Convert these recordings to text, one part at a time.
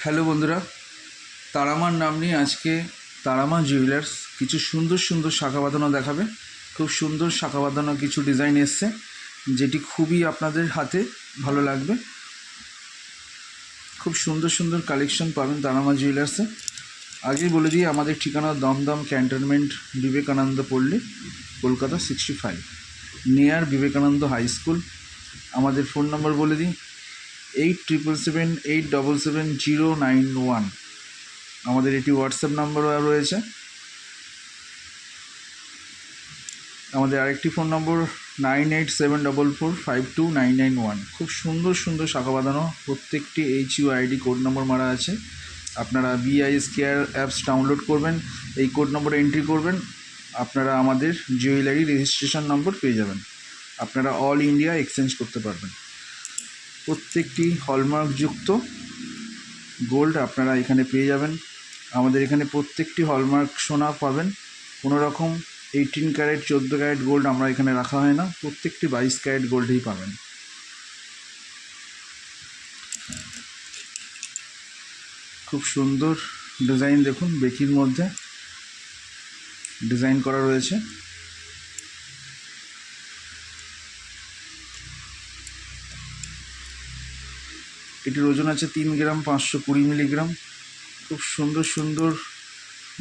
Hello বন্ধুরা, তারামার নাম নিয়ে আজকে তারামা জুয়েলার্স কিছু সুন্দর সুন্দর শাখা বাঁধানো দেখাবে। খুব সুন্দর শাখা বাঁধানো কিছু ডিজাইন এসছে, যেটি খুবই আপনাদের হাতে ভালো লাগবে। খুব সুন্দর সুন্দর কালেকশন পাবেন তারামা জুয়েলার্সে। আগেই বলে দিই, আমাদের ঠিকানা Dumdum cantonment, Vivekananda Pally, Kolkata 65, near Vivekananda high school. আমাদের ফোন নম্বর বলে দিই, 8777877091। আমাদের এটি হোয়াটসঅ্যাপ নাম্বারও রয়েছে। আমাদের আরেকটি ফোন নম্বর 9874452991। খুব সুন্দর সুন্দর শাখা বাঁধানো, প্রত্যেকটি HUID কোড নম্বর মারা আছে। আপনারা BIS কেয়ার অ্যাপস ডাউনলোড করবেন, এই কোড নম্বরে এন্ট্রি করবেন, আপনারা আমাদের জুয়েলারি রেজিস্ট্রেশন নম্বর পেয়ে যাবেন। আপনারা অল ইন্ডিয়া এক্সচেঞ্জ করতে পারবেন। প্রত্যেকটি হলমার্কযুক্ত গোল্ড আপনারা এখানে পেয়ে যাবেন। আমাদের এখানে প্রত্যেকটি হলমার্ক সোনা পাবেন। কোনো রকম 18 ক্যারেট 14 ক্যারেট গোল্ড আমরা এখানে রাখা হয় না, প্রত্যেকটি 22 ক্যারেট গোল্ডই পাবেন। খুব সুন্দর ডিজাইন দেখুন, বেকির মধ্যে ডিজাইন করা রয়েছে। এটির ওজন আছে 3 গ্রাম 520 মিলিগ্রাম। খুব সুন্দর সুন্দর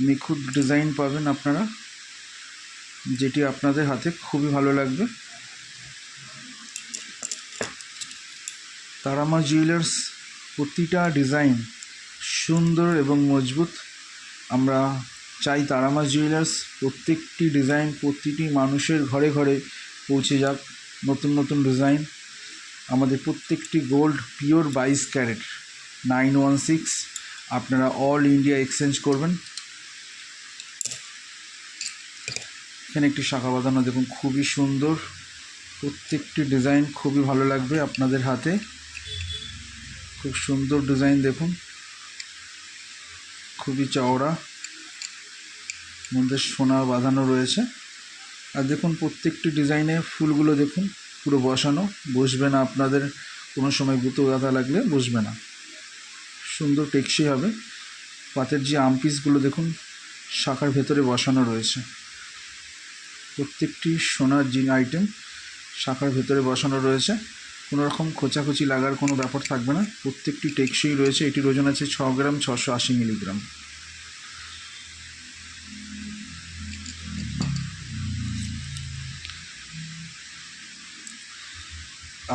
নিখুঁত ডিজাইন পাবেন আপনারা, যেটি আপনাদের হাতে খুবই ভালো লাগবে। তারামা জুয়েলার্স প্রতিটা ডিজাইন সুন্দর এবং মজবুত। আমরা চাই তারামা জুয়েলার্স প্রত্যেকটি ডিজাইন প্রতিটি মানুষের ঘরে ঘরে পৌঁছে যাক। নতুন নতুন ডিজাইন আমাদের প্রত্যেকটি গোল্ড পিওর 22 ক্যারেট 916। আপনারা অল ইন্ডিয়া এক্সচেঞ্জ করবেন। এখানে একটি শাখা বাঁধানো দেখুন, খুবই সুন্দর। প্রত্যেকটি ডিজাইন খুবই ভালো লাগবে আপনাদের হাতে। খুব সুন্দর ডিজাইন দেখুন, খুবই চওড়া, মধ্যে সোনা বাঁধানো রয়েছে। আর দেখুন প্রত্যেকটি ডিজাইনে ফুলগুলো দেখুন পুরো বসানো, বসবে না, আপনাদের কোনো সময় গুঁতো গাঁথা লাগলে বসবে না, সুন্দর টেকসই হবে। পাতের যে আমপিসগুলো দেখুন শাখার ভেতরে বসানো রয়েছে। প্রত্যেকটি সোনার জিন আইটেম শাখার ভেতরে বসানো রয়েছে, কোনো রকম খোঁচাখুচি লাগার কোনো ব্যাপার থাকবে না। প্রত্যেকটি টেকসই রয়েছে। এটির ওজন আছে 6 গ্রাম 680 মিলিগ্রাম।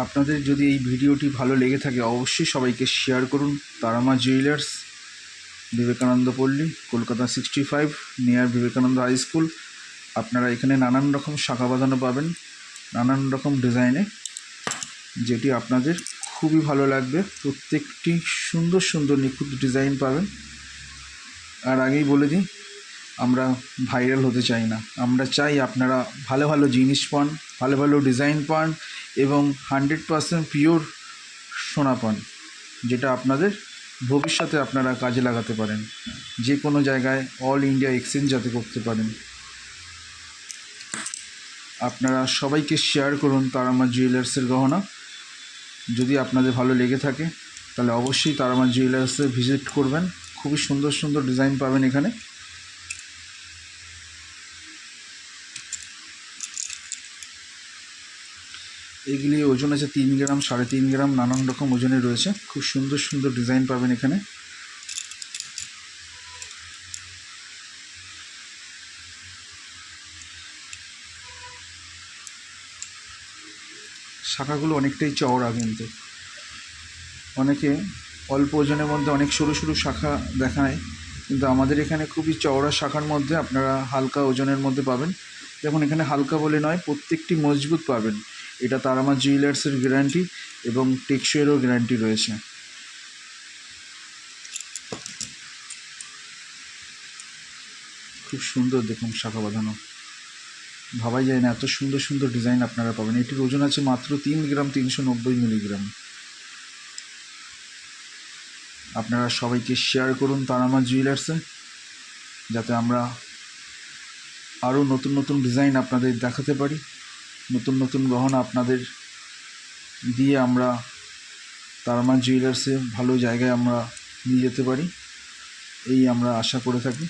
আপনাদের যদি এই ভিডিওটি ভালো লেগে থাকে অবশ্যই সবাইকে শেয়ার করুন। Tara Maa jewellers, Vivekananda Pally, Kolkata 65, near Vivekananda high school. আপনারা এখানে নানান রকম শাখা বাঁধানো পাবেন, নানান রকম ডিজাইনে, যেটি আপনাদের খুবই ভালো লাগবে। প্রত্যেকটি সুন্দর সুন্দর নিখুঁত ডিজাইন পাবেন। আর আগেই বলে দিই, আমরা ভাইরাল হতে চাই না, আমরা চাই আপনারা ভালো ভালো জিনিস পান, ভালো ভালো ডিজাইন পান এবং 100% পিওর সোনা পান, যেটা আপনাদের ভবিষ্যতে আপনারা কাজে লাগাতে পারেন, যে কোনো জায়গায় অল ইন্ডিয়া এক্সচেঞ্জ যাতে করতে পারেন। আপনারা সবাইকে শেয়ার করুন তারামা জুয়েলার্সের গহনা। যদি আপনাদের ভালো লেগে থাকে তাহলে অবশ্যই তারামা জুয়েলার্সে ভিজিট করবেন। খুবই সুন্দর সুন্দর ডিজাইন পাবেন এখানে। এগুলি ওজন আছে 3 গ্রাম 3.5 গ্রাম, নানান রকম ওজনে রয়েছে। খুব সুন্দর সুন্দর ডিজাইন পাবেন এখানে। শাখাগুলো অনেকটাই চওড়া, কিন্তু অনেকে অল্প ওজনের মধ্যে অনেক সরু সরু শাখা দেখায়, কিন্তু আমাদের এখানে খুবই চওড়া শাখার মধ্যে আপনারা হালকা ওজনের মধ্যে পাবেন। যেমন এখানে হালকা বলে নয়, প্রত্যেকটি মজবুত পাবেন। এটা তারামা জুয়েলার্সের গ্যারান্টি এবং টেকসইয়েরও গ্যারান্টি রয়েছে। খুব সুন্দর দেখুন শাখা বাঁধানো, ভাবাই যায় না এত সুন্দর সুন্দর ডিজাইন আপনারা পাবেন। এটির ওজন আছে মাত্র 3 গ্রাম 390 মিলিগ্রাম। আপনারা সবাইকে শেয়ার করুন তারামা জুয়েলার্সে, যাতে আমরা আরও নতুন নতুন ডিজাইন আপনাদের দেখাতে পারি, নতুন নতুন গহনা আপনাদের দিয়ে আমরা তারামা জুয়েলার্সে ভালো জায়গায় আমরা নিয়ে যেতে পারি, এই আমরা আশা করে থাকি।